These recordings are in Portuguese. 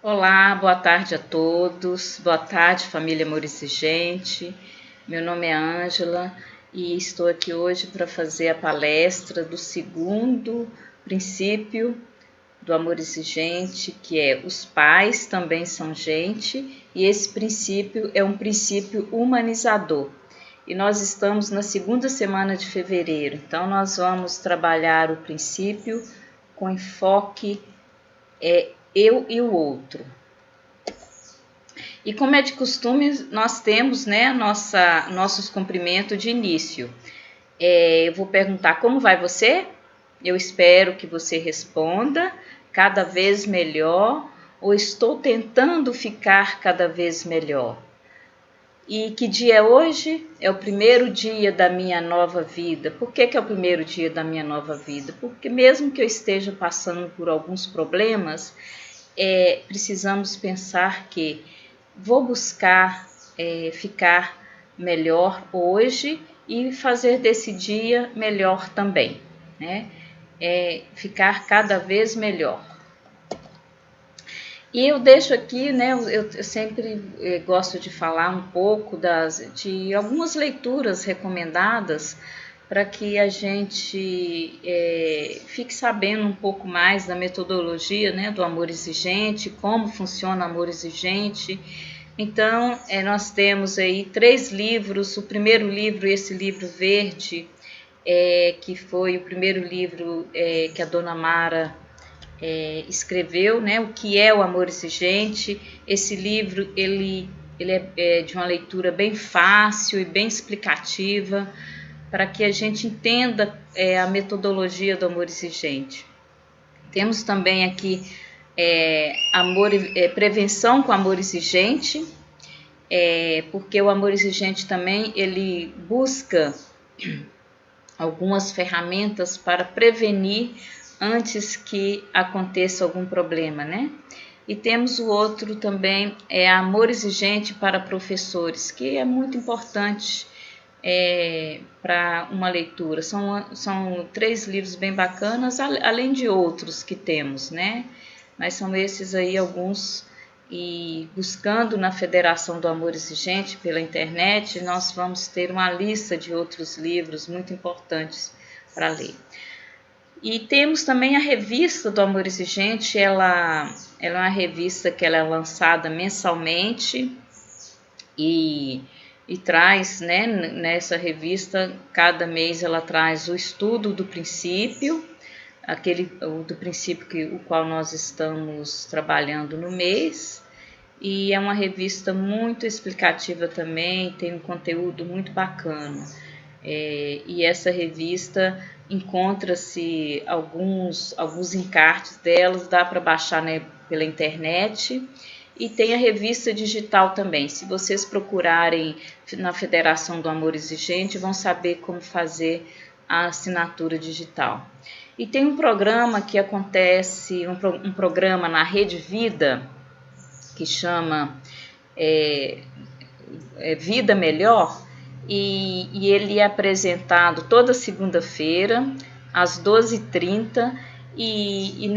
Olá, boa tarde a todos. Boa tarde, família Amor Exigente. Meu nome é Ângela e estou aqui hoje para fazer a palestra do segundo princípio do amor exigente, que é os pais também são gente, e esse princípio é um princípio humanizador. E nós estamos na segunda semana de fevereiro, então nós vamos trabalhar o princípio com enfoque eu e o outro. E como é de costume, nós temos, né, nossos cumprimentos de início. Eu vou perguntar como vai você? Eu espero que você responda cada vez melhor ou estou tentando ficar cada vez melhor. E que dia é hoje? É o primeiro dia da minha nova vida. Por que é o primeiro dia da minha nova vida? Porque mesmo que eu esteja passando por alguns problemas, precisamos pensar que vou buscar ficar melhor hoje e fazer desse dia melhor também, né? Ficar cada vez melhor. E eu deixo aqui, né? Eu sempre gosto de falar um pouco de algumas leituras recomendadas para que a gente fique sabendo um pouco mais da metodologia, né, do amor exigente, como funciona o amor exigente. Então, nós temos aí 3 livros. O primeiro livro, esse livro verde, que foi o primeiro livro que a Dona Mara escreveu, né, o que é o amor exigente. Esse livro ele é de uma leitura bem fácil e bem explicativa, para que a gente entenda a metodologia do amor exigente. Temos também aqui prevenção com amor exigente, porque o amor exigente também ele busca algumas ferramentas para prevenir antes que aconteça algum problema, né? E temos o outro também, amor exigente para professores, que é muito importante para uma leitura. São 3 livros bem bacanas, além de outros que temos, né? Mas são esses aí alguns. E buscando na Federação do Amor Exigente pela internet, nós vamos ter uma lista de outros livros muito importantes para ler. E temos também a revista do Amor Exigente. Ela é uma revista que ela é lançada mensalmente e traz, né, nessa revista, cada mês ela traz o estudo do princípio, do princípio o qual nós estamos trabalhando no mês. E é uma revista muito explicativa também, tem um conteúdo muito bacana. E essa revista encontra-se alguns encartes delas, dá para baixar, né, pela internet. E tem a revista digital também. Se vocês procurarem na Federação do Amor Exigente, vão saber como fazer a assinatura digital. E tem um programa que acontece, um programa na Rede Vida, que chama Vida Melhor, e ele é apresentado toda segunda-feira, às 12h30, e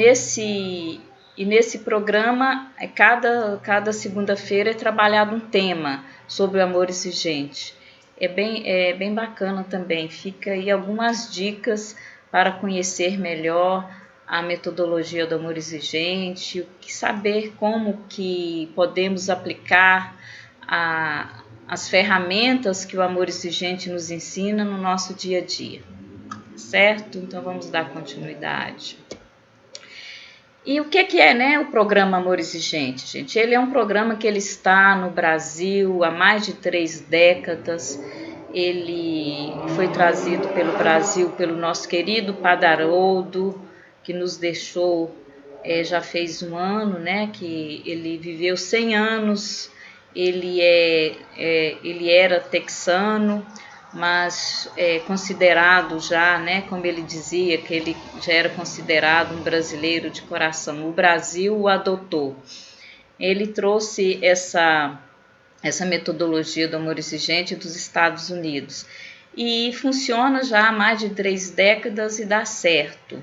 nesse programa, cada segunda-feira é trabalhado um tema sobre o amor exigente. É bem bacana também, fica aí algumas dicas para conhecer melhor a metodologia do amor exigente, saber como que podemos aplicar as ferramentas que o amor exigente nos ensina no nosso dia a dia, certo? Então vamos dar continuidade. E o que é, né, o programa Amor Exigente, gente? Ele é um programa que ele está no Brasil há mais de 3 décadas. Ele foi trazido pelo Brasil pelo nosso querido Padre Haroldo, que nos deixou, já fez um ano, né, que ele viveu 100 anos. Ele era texano, mas considerado já, né, como ele dizia, que ele já era considerado um brasileiro de coração. O Brasil o adotou. Ele trouxe essa metodologia do amor exigente dos Estados Unidos e funciona já há mais de 3 décadas e dá certo.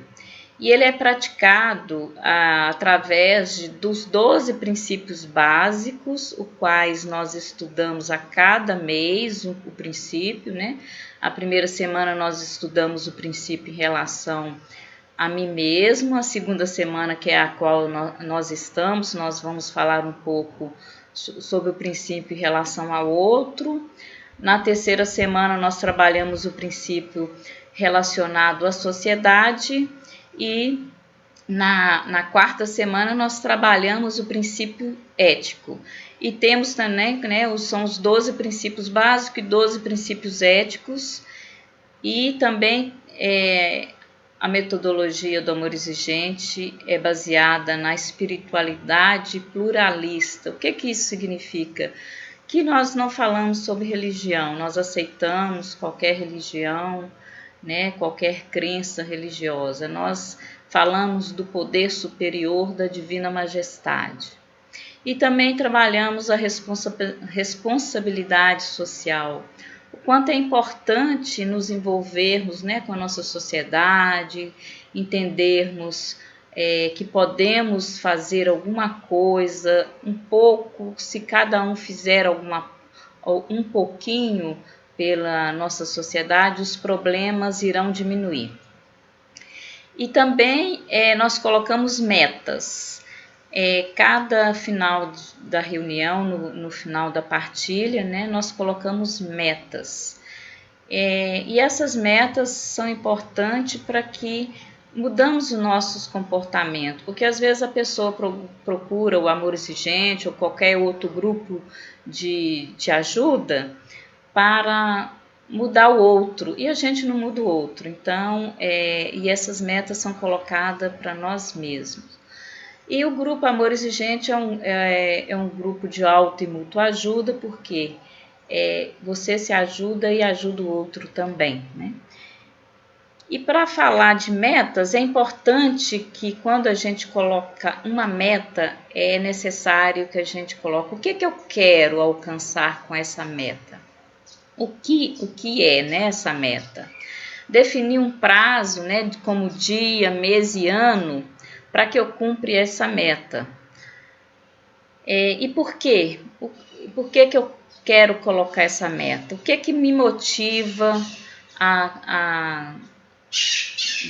E ele é praticado através dos 12 princípios básicos, os quais nós estudamos a cada mês o princípio, né? A primeira semana nós estudamos o princípio em relação a mim mesmo, a segunda semana, que é a qual nós estamos, nós vamos falar um pouco sobre o princípio em relação ao outro. Na terceira semana nós trabalhamos o princípio relacionado à sociedade e na quarta semana nós trabalhamos o princípio ético. E temos também, né, são os 12 princípios básicos e 12 princípios éticos, e também a metodologia do amor exigente é baseada na espiritualidade pluralista. O que isso significa? Que nós não falamos sobre religião, nós aceitamos qualquer religião, né, qualquer crença religiosa. Nós falamos do poder superior da Divina Majestade. E também trabalhamos a responsabilidade social, o quanto é importante nos envolvermos, né, com a nossa sociedade, entendermos que podemos fazer alguma coisa, um pouco, se cada um fizer um pouquinho pela nossa sociedade, os problemas irão diminuir. E também nós colocamos metas. Cada final da reunião, no final da partilha, né, nós colocamos metas. E essas metas são importantes para que mudamos os nossos comportamentos, porque às vezes a pessoa procura o amor exigente ou qualquer outro grupo de ajuda para mudar o outro, e a gente não muda o outro. Então, e essas metas são colocadas para nós mesmos. E o grupo Amor Exigente é um grupo de auto e mútua ajuda, porque você se ajuda e ajuda o outro também, né? E para falar de metas, é importante que quando a gente coloca uma meta, é necessário que a gente coloque o que eu quero alcançar com essa meta. O que é, né, essa meta? Definir um prazo, né, como dia, mês e ano, para que eu cumpra essa meta. E por quê? Por que eu quero colocar essa meta? O que me motiva a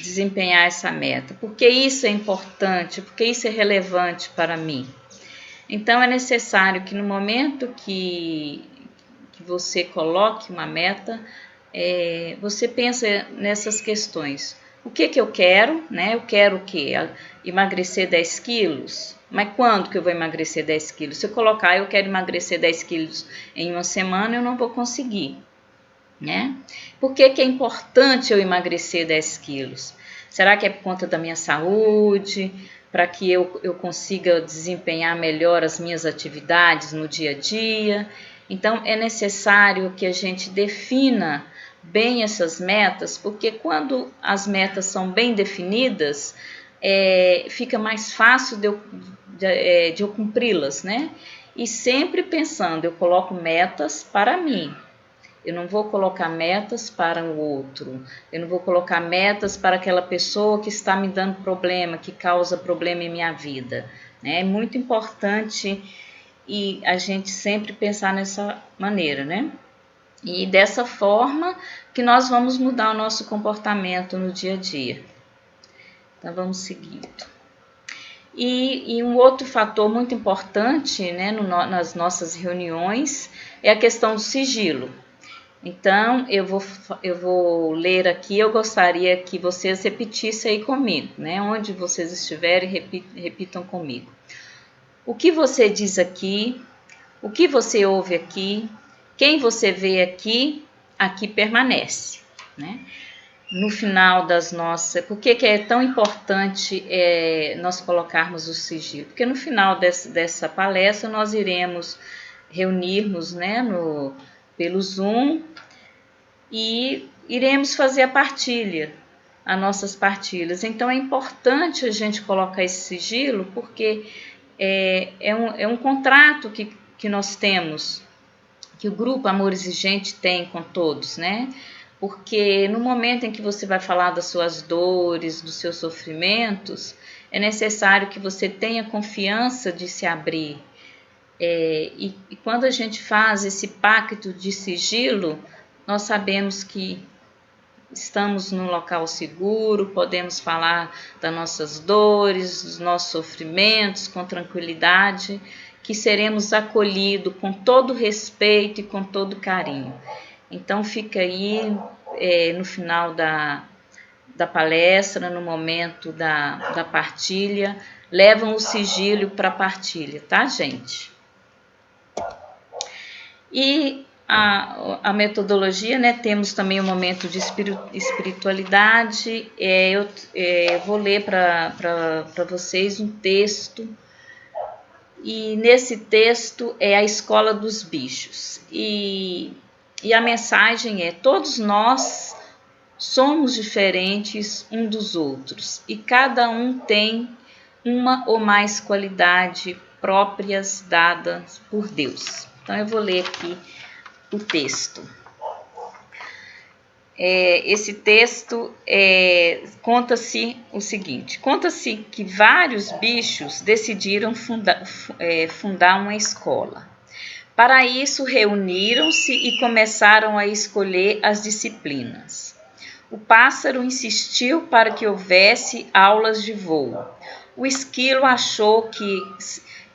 desempenhar essa meta? Porque isso é importante, porque isso é relevante para mim. Então, é necessário que no momento que você coloque uma meta, você pense nessas questões. O que eu quero, né? Eu quero o quê? Emagrecer 10 quilos? Mas quando que eu vou emagrecer 10 quilos? Se eu colocar, eu quero emagrecer 10 quilos em uma semana, eu não vou conseguir, né? Por que é importante eu emagrecer 10 quilos? Será que é por conta da minha saúde? Para que eu consiga desempenhar melhor as minhas atividades no dia a dia? Então, é necessário que a gente defina bem essas metas, porque quando as metas são bem definidas, fica mais fácil de eu cumpri-las, né? E sempre pensando, eu coloco metas para mim. Eu não vou colocar metas para o outro. Eu não vou colocar metas para aquela pessoa que está me dando problema, que causa problema em minha vida, né? É muito importante e a gente sempre pensar nessa maneira, né? E dessa forma que nós vamos mudar o nosso comportamento no dia a dia. Então, vamos seguindo. E um outro fator muito importante, né, nas nossas reuniões é a questão do sigilo. Então, eu vou ler aqui, eu gostaria que vocês repetissem aí comigo, né? Onde vocês estiverem, repitam comigo. O que você diz aqui, o que você ouve aqui, quem você vê aqui, aqui permanece, né? No final das nossas... Por que é tão importante nós colocarmos o sigilo? Porque no final dessa palestra nós iremos reunirmos, né, pelo Zoom, e iremos fazer as nossas partilhas. Então é importante a gente colocar esse sigilo, porque é um contrato que nós temos, que o grupo Amor Exigente tem com todos, né? porque no momento em que você vai falar das suas dores, dos seus sofrimentos, é necessário que você tenha confiança de se abrir. E quando a gente faz esse pacto de sigilo, nós sabemos que estamos num local seguro, podemos falar das nossas dores, dos nossos sofrimentos com tranquilidade, que seremos acolhidos com todo respeito e com todo carinho. Então fica aí no final da palestra, no momento da partilha, levam o sigilo para a partilha, tá, gente? E a metodologia, né, temos também um momento de espiritualidade. Eu vou ler para vocês um texto, e nesse texto é a escola dos bichos. E a mensagem é: todos nós somos diferentes uns dos outros, e cada um tem uma ou mais qualidade próprias dadas por Deus. Então eu vou ler aqui o texto. Esse texto conta-se o seguinte: conta-se que vários bichos decidiram fundar uma escola. Para isso, reuniram-se e começaram a escolher as disciplinas. O pássaro insistiu para que houvesse aulas de voo. O esquilo achou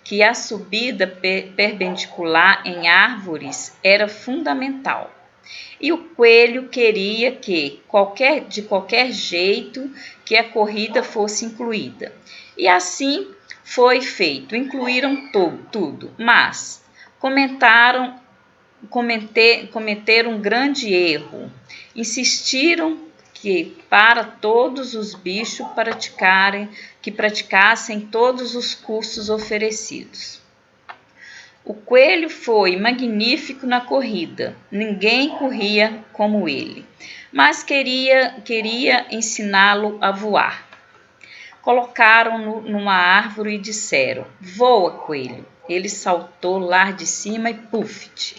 que a subida perpendicular em árvores era fundamental. E o coelho queria que, de qualquer jeito, que a corrida fosse incluída. E assim foi feito, incluíram tudo, mas cometeram um grande erro. Insistiram que para todos os bichos praticassem todos os cursos oferecidos. O coelho foi magnífico na corrida, ninguém corria como ele, mas queria ensiná-lo a voar. Colocaram-no numa árvore e disseram: voa, coelho. Ele saltou lá de cima e puf!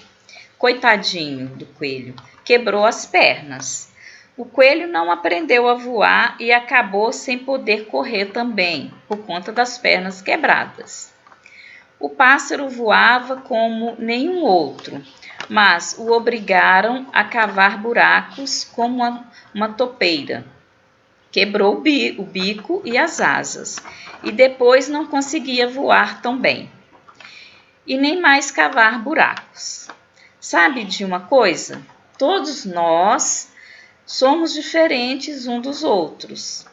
Coitadinho do coelho, quebrou as pernas. O coelho não aprendeu a voar e acabou sem poder correr também, por conta das pernas quebradas. O pássaro voava como nenhum outro, mas o obrigaram a cavar buracos como uma topeira. Quebrou o bico e as asas, e depois não conseguia voar tão bem. E nem mais cavar buracos. Sabe de uma coisa? Todos nós somos diferentes uns dos outros,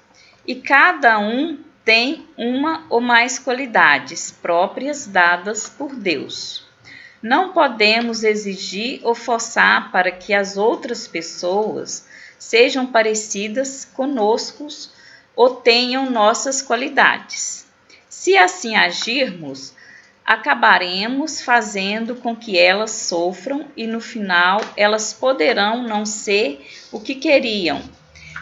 e cada um tem uma ou mais qualidades próprias dadas por Deus. Não podemos exigir ou forçar para que as outras pessoas sejam parecidas conosco ou tenham nossas qualidades. Se assim agirmos, acabaremos fazendo com que elas sofram e no final elas poderão não ser o que queriam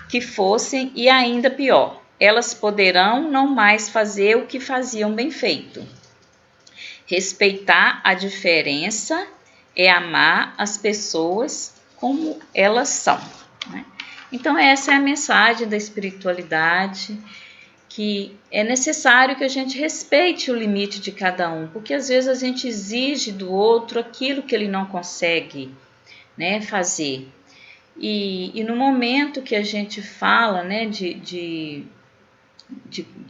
que fossem e ainda pior, elas poderão não mais fazer o que faziam bem feito. Respeitar a diferença é amar as pessoas como elas são, né? Então essa é a mensagem da espiritualidade, que é necessário que a gente respeite o limite de cada um, porque às vezes a gente exige do outro aquilo que ele não consegue, né, fazer. E no momento que a gente fala, né, de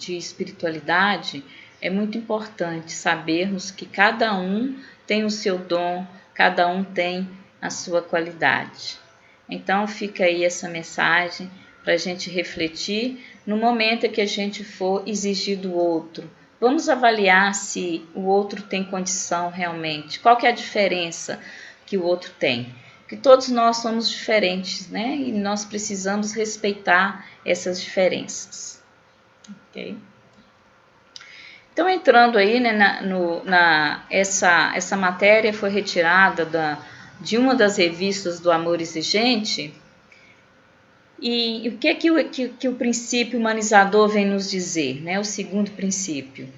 espiritualidade, é muito importante sabermos que cada um tem o seu dom, cada um tem a sua qualidade. Então fica aí essa mensagem para a gente refletir no momento em que a gente for exigir do outro. Vamos avaliar se o outro tem condição realmente, qual que é a diferença que o outro tem. Que todos nós somos diferentes, né? E nós precisamos respeitar essas diferenças. Okay? Então, entrando aí, né, essa matéria foi retirada de uma das revistas do Amor Exigente. E o que o princípio humanizador vem nos dizer, né? O segundo princípio.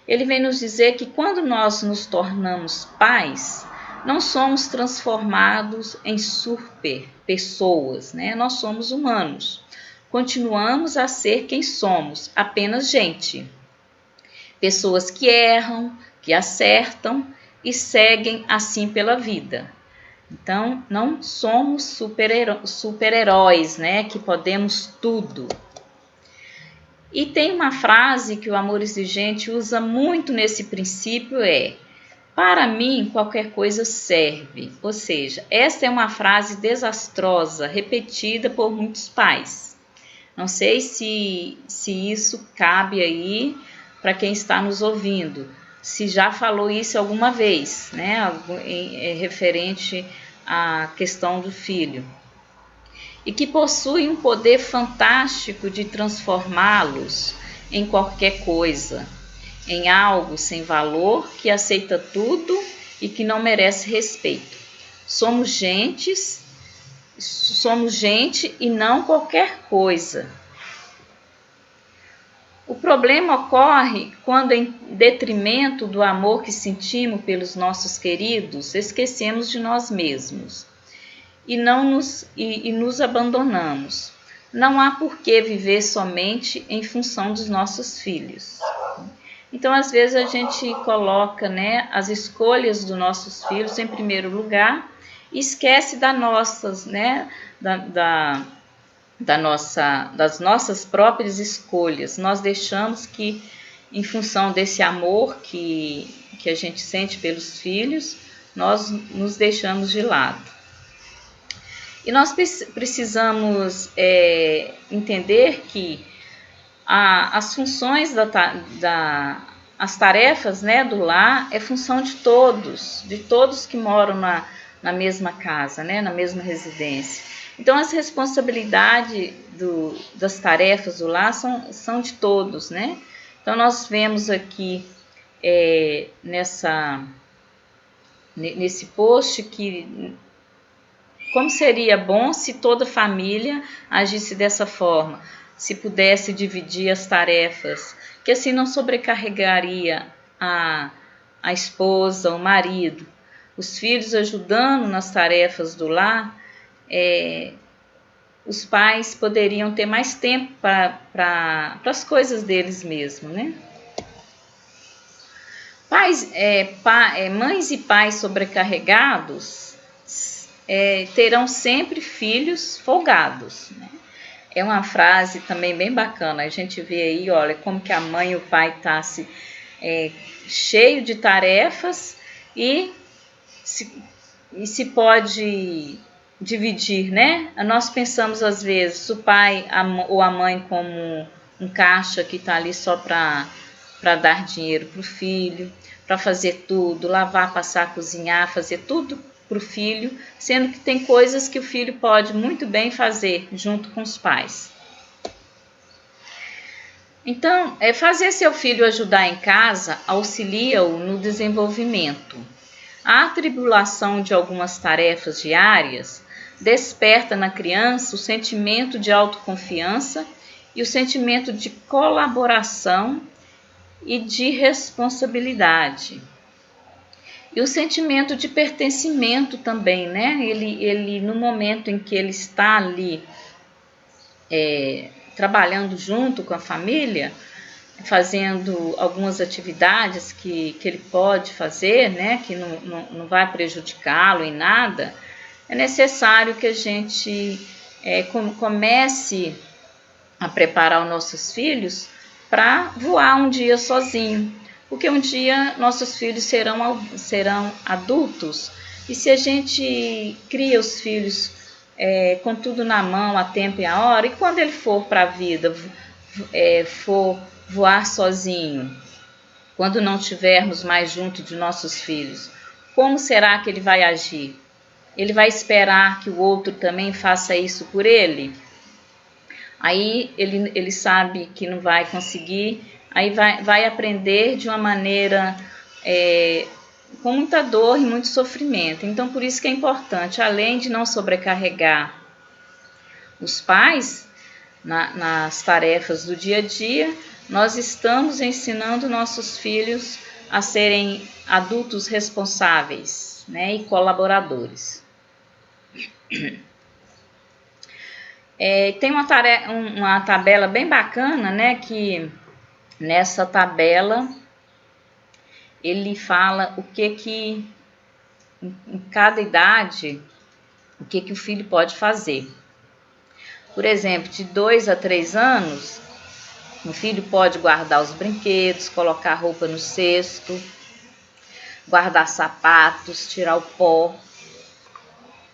Ele vem nos dizer que quando nós nos tornamos pais, não somos transformados em super pessoas, né? Nós somos humanos. Continuamos a ser quem somos, apenas gente. Pessoas que erram, que acertam e seguem assim pela vida. Então, não somos super-heróis, né? Que podemos tudo. E tem uma frase que o amor exigente usa muito nesse princípio, para mim, qualquer coisa serve. Ou seja, essa é uma frase desastrosa, repetida por muitos pais. Não sei se isso cabe aí para quem está nos ouvindo, se já falou isso alguma vez, né? Referente à questão do filho. E que possui um poder fantástico de transformá-los em qualquer coisa, em algo sem valor, que aceita tudo e que não merece respeito. Somos gente e não qualquer coisa. O problema ocorre quando, em detrimento do amor que sentimos pelos nossos queridos, esquecemos de nós mesmos e nos abandonamos. Não há por que viver somente em função dos nossos filhos. Então, às vezes, a gente coloca, né, as escolhas dos nossos filhos em primeiro lugar e esquece das nossas próprias escolhas. Nós deixamos que, em função desse amor que a gente sente pelos filhos, nós nos deixamos de lado. E nós precisamos entender que as funções as tarefas, né, do lar é função de todos que moram na mesma casa, né, na mesma residência. Então, as responsabilidades das tarefas do lar são de todos, né? Então, nós vemos aqui nesse post que como seria bom se toda a família agisse dessa forma, se pudesse dividir as tarefas, que assim não sobrecarregaria a esposa, o marido, os filhos ajudando nas tarefas do lar, os pais poderiam ter mais tempo para as coisas deles mesmos, né? Mães e pais sobrecarregados terão sempre filhos folgados, né? É uma frase também bem bacana. A gente vê aí, olha, como que a mãe e o pai tá cheio de tarefas e se pode dividir, né? Nós pensamos às vezes o pai ou a mãe como um caixa que está ali só para dar dinheiro para o filho, para fazer tudo, lavar, passar, cozinhar, fazer tudo para o filho, sendo que tem coisas que o filho pode muito bem fazer junto com os pais. Então, fazer seu filho ajudar em casa auxilia-o no desenvolvimento. A atribulação de algumas tarefas diárias desperta na criança o sentimento de autoconfiança e o sentimento de colaboração e de responsabilidade. E o sentimento de pertencimento também, né? Ele no momento em que ele está ali trabalhando junto com a família, fazendo algumas atividades que ele pode fazer, né? Que não vai prejudicá-lo em nada, é necessário que a gente comece a preparar os nossos filhos para voar um dia sozinho. Porque um dia nossos filhos serão adultos e se a gente cria os filhos com tudo na mão, a tempo e a hora, e quando ele for para a vida, for voar sozinho, quando não estivermos mais junto de nossos filhos, como será que ele vai agir? Ele vai esperar que o outro também faça isso por ele? Aí ele sabe que não vai conseguir, aí vai aprender de uma maneira com muita dor e muito sofrimento. Então, por isso que é importante, além de não sobrecarregar os pais nas tarefas do dia a dia, nós estamos ensinando nossos filhos a serem adultos responsáveis. né, e colaboradores. Tem uma tabela bem bacana, né, que nessa tabela ele fala o que em cada idade, o que o filho pode fazer. Por exemplo, de 2 a 3 anos, o filho pode guardar os brinquedos, colocar roupa no cesto, guardar sapatos, tirar o pó,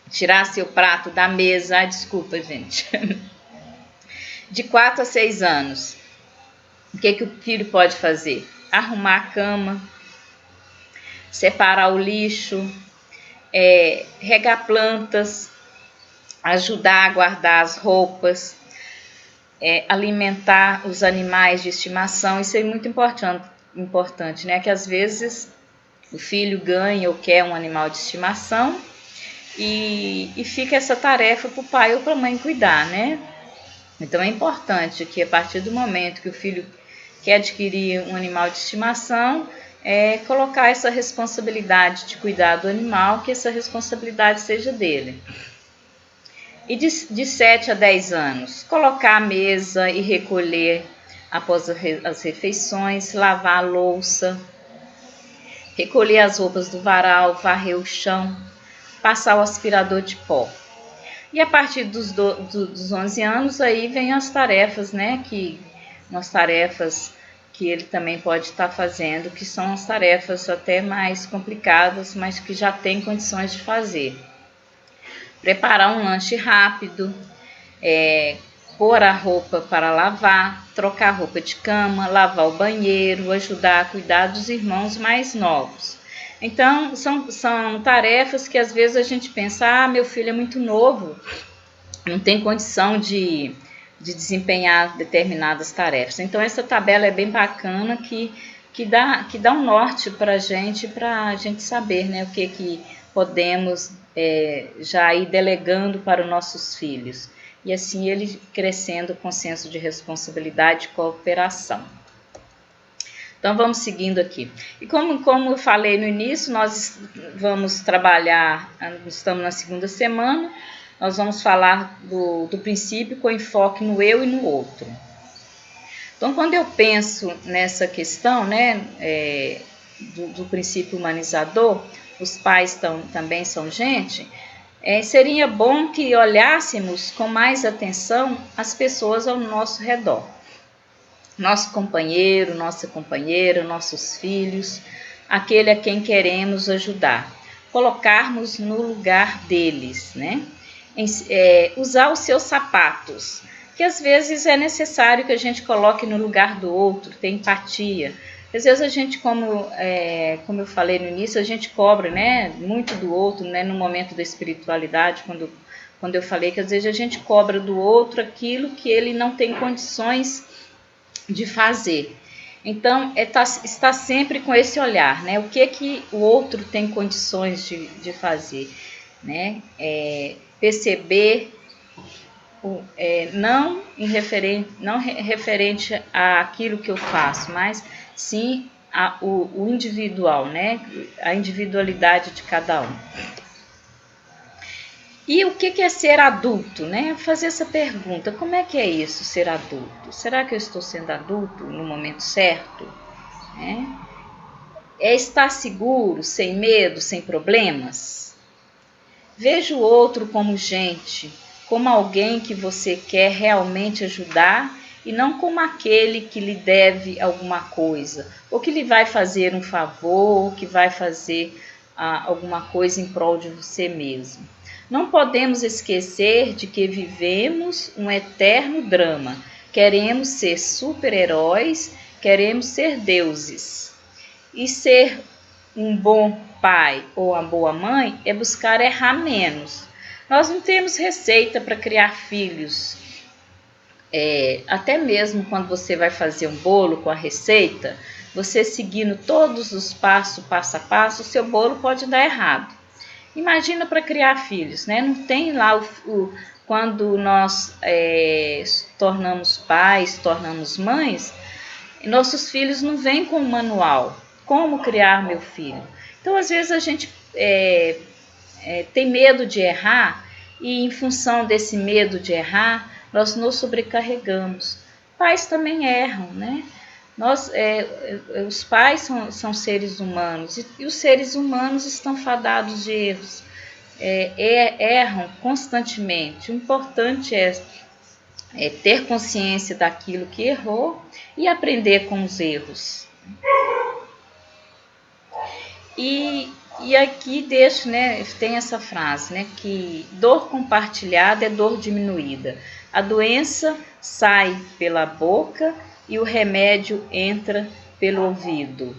tirar seu prato da mesa. Ah, desculpa, gente. De 4 a 6 anos, o que o filho pode fazer? Arrumar a cama, separar o lixo, regar plantas, ajudar a guardar as roupas, alimentar os animais de estimação. Isso é muito importante, né? Que às vezes o filho ganha ou quer um animal de estimação e fica essa tarefa para o pai ou para a mãe cuidar, né? Então é importante que a partir do momento que o filho quer adquirir um animal de estimação, colocar essa responsabilidade de cuidar do animal, que essa responsabilidade seja dele. E de 7 a 10 anos, colocar a mesa e recolher após as refeições, lavar a louça, recolher as roupas do varal, varrer o chão, passar o aspirador de pó. E a partir dos 11 anos, aí vem as tarefas, né, umas tarefas que ele também pode estar fazendo, que são as tarefas até mais complicadas, mas que já tem condições de fazer. Preparar um lanche rápido, pôr a roupa para lavar, trocar a roupa de cama, lavar o banheiro, ajudar a cuidar dos irmãos mais novos. Então, são tarefas que às vezes a gente pensa, meu filho é muito novo, não tem condição de desempenhar determinadas tarefas. Então, essa tabela é bem bacana que dá um norte para a gente saber, né, o que podemos já ir delegando para os nossos filhos. E assim ele crescendo com senso de responsabilidade e cooperação. Então vamos seguindo aqui. E como eu falei no início, nós vamos trabalhar, estamos na segunda semana, nós vamos falar do princípio com enfoque no eu e no outro. Então quando eu penso nessa questão, né, do princípio humanizador, os pais também são gente, seria bom que olhássemos com mais atenção as pessoas ao nosso redor. Nosso companheiro, nossa companheira, nossos filhos, aquele a quem queremos ajudar. Colocarmos no lugar deles, né? Usar os seus sapatos, que às vezes é necessário que a gente coloque no lugar do outro, ter empatia. Às vezes a gente, como eu falei no início, a gente cobra, né, muito do outro, né, no momento da espiritualidade, quando eu falei que às vezes a gente cobra do outro aquilo que ele não tem condições de fazer. Então, está sempre com esse olhar, né, o que o outro tem condições de fazer, né, perceber, não referente àquilo que eu faço, mas sim o individual, né? A individualidade de cada um. E o que é ser adulto, né? Fazer essa pergunta, como é que é isso, ser adulto? Será que eu estou sendo adulto no momento certo? É estar seguro, sem medo, sem problemas? Veja o outro como gente, como alguém que você quer realmente ajudar e não como aquele que lhe deve alguma coisa, ou que lhe vai fazer um favor, ou que vai fazer alguma coisa em prol de você mesmo. Não podemos esquecer de que vivemos um eterno drama. Queremos ser super-heróis, queremos ser deuses. E ser um bom pai ou uma boa mãe é buscar errar menos. Nós não temos receita para criar filhos. Até mesmo quando você vai fazer um bolo com a receita, você seguindo todos os passos, passo a passo, o seu bolo pode dar errado. Imagina para criar filhos, né? Não tem lá quando nós tornamos pais, tornamos mães, nossos filhos não vêm com um manual. Como criar meu filho? Então, às vezes, a gente tem medo de errar e, em função desse medo de errar, nós nos sobrecarregamos. Pais também erram, né? Os pais são seres humanos e os seres humanos estão fadados de erros, erram constantemente. O importante é ter consciência daquilo que errou e aprender com os erros. E aqui deixo, né, tem essa frase, né, que dor compartilhada é dor diminuída. A doença sai pela boca e o remédio entra pelo ouvido.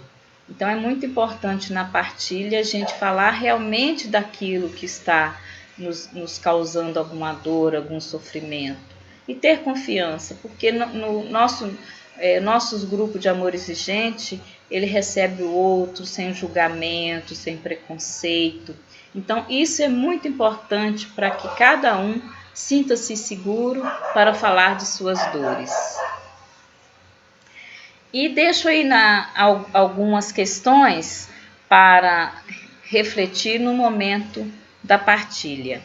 Então é muito importante na partilha a gente falar realmente daquilo que está nos causando alguma dor, algum sofrimento. E ter confiança, porque no nossos grupos de amor exigente, ele recebe o outro sem julgamento, sem preconceito. Então isso é muito importante para que cada um sinta-se seguro para falar de suas dores. E deixo aí algumas questões para refletir no momento da partilha.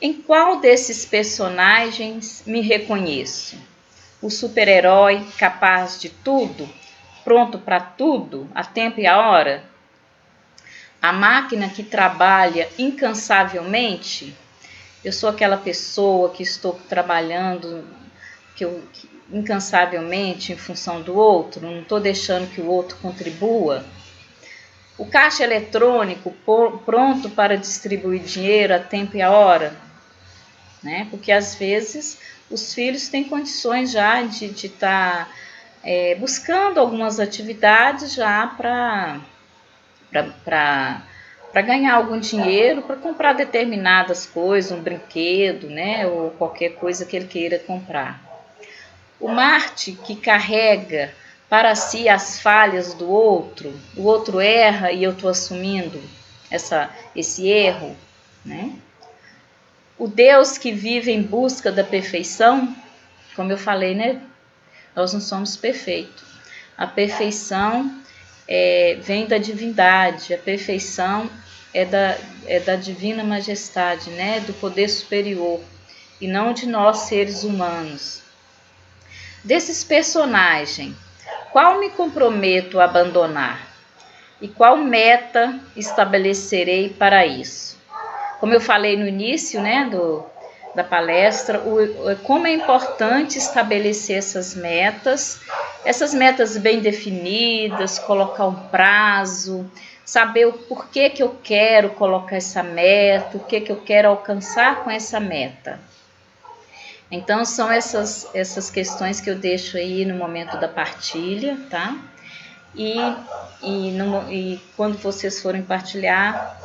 Em qual desses personagens me reconheço? O super-herói capaz de tudo, pronto para tudo, a tempo e a hora? A máquina que trabalha incansavelmente? Eu sou aquela pessoa que estou trabalhando incansavelmente em função do outro, não estou deixando que o outro contribua. O caixa eletrônico pronto para distribuir dinheiro a tempo e a hora, né? Porque às vezes os filhos têm condições já de estar buscando algumas atividades já para ganhar algum dinheiro, para comprar determinadas coisas, um brinquedo, né? Ou qualquer coisa que ele queira comprar. O Marte que carrega para si as falhas do outro, o outro erra e eu estou assumindo esse erro, né? O Deus que vive em busca da perfeição, como eu falei, né? Nós não somos perfeitos. A perfeição vem da divindade, a perfeição é da divina majestade, né? Do poder superior, e não de nós seres humanos. Desses personagens, qual me comprometo a abandonar? E qual meta estabelecerei para isso? Como eu falei no início, né, da palestra, como é importante estabelecer essas metas bem definidas, colocar um prazo, saber o porquê que eu quero colocar essa meta, o que eu quero alcançar com essa meta. Então, são essas questões que eu deixo aí no momento da partilha, tá? E quando vocês forem partilhar,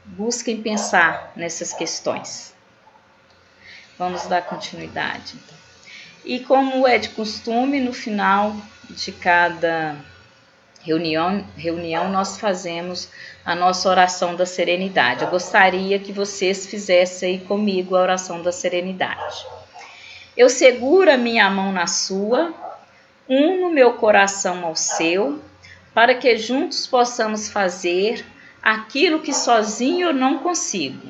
busquem pensar nessas questões. Vamos dar continuidade. Então. E como é de costume, no final de cada reunião nós fazemos a nossa oração da serenidade. Eu gostaria que vocês fizessem aí comigo a oração da serenidade. Eu seguro a minha mão na sua, uno meu coração ao seu, para que juntos possamos fazer aquilo que sozinho eu não consigo.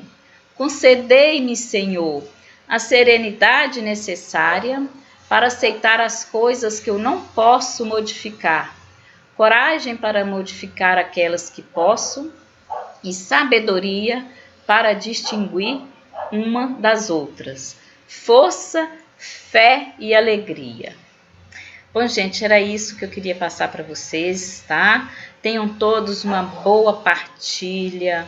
Concedei-me, Senhor, a serenidade necessária para aceitar as coisas que eu não posso modificar, coragem para modificar aquelas que posso e sabedoria para distinguir uma das outras, força, fé e alegria. Bom, gente, era isso que eu queria passar para vocês, tá? Tenham todos uma boa partilha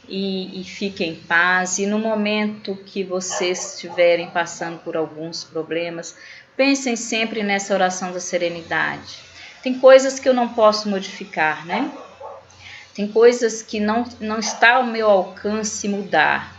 e fiquem em paz. E no momento que vocês estiverem passando por alguns problemas, pensem sempre nessa oração da serenidade. Tem coisas que eu não posso modificar, né? Tem coisas que não está ao meu alcance mudar.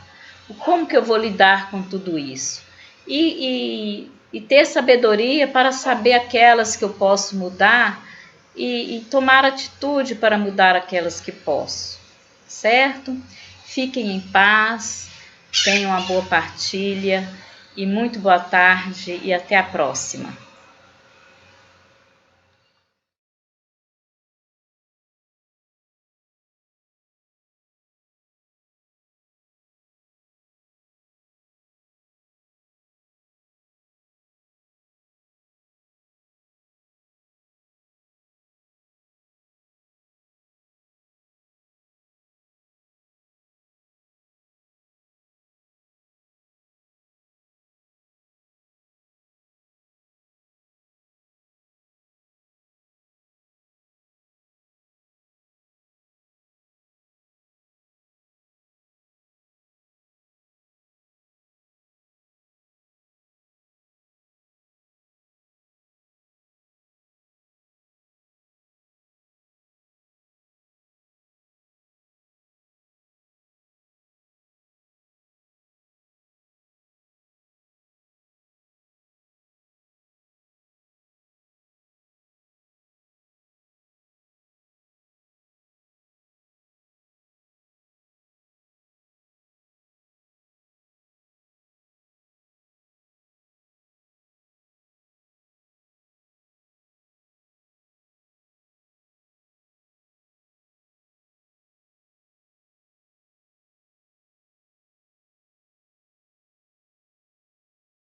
Como que eu vou lidar com tudo isso? E ter sabedoria para saber aquelas que eu posso mudar e tomar atitude para mudar aquelas que posso, certo? Fiquem em paz, tenham uma boa partilha e muito boa tarde e até a próxima.